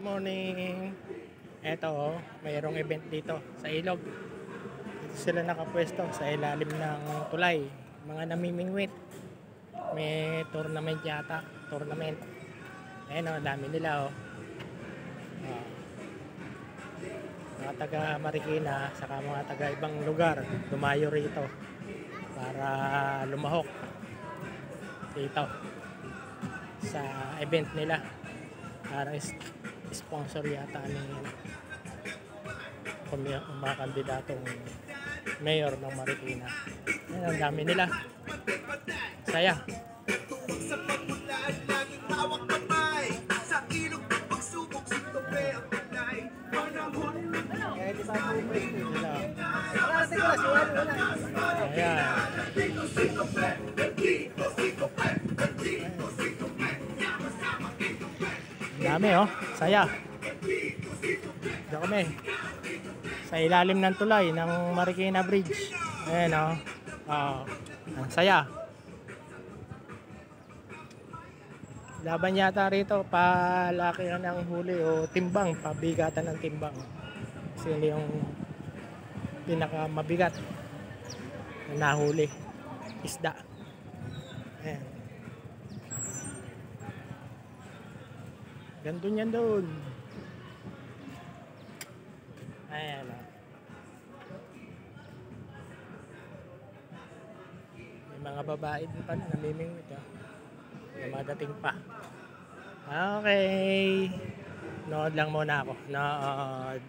Morning. Eto, mayroong event dito sa Ilog. Dito sila nakapwesto sa ilalim ng tulay. Mga namimingwit. May tournament yata. Tournament. Ayan o, dami nila o. Mga taga Marikina, saka mga taga ibang lugar, dumayo rito para lumahok dito sa event nila. Para sponsor yata ng mga kandidatong mayor ng Marikina. Ayan, ang dami nila. Saya. Ayan. Dami oh, saya. Dito kami sa ilalim ng tulay ng Marikina Bridge. Ayan oh. Ang saya. Laban yata rito, palakihan ng huli o timbang, pabigatan ng timbang. Kasi yung pinakamabigat na nahuli, isda. Ayan. Gandun yan doon. Ayan o. May mga babae din pala namimingwit o. Dumadating pa. Okay. Nood lang muna ako. Nood.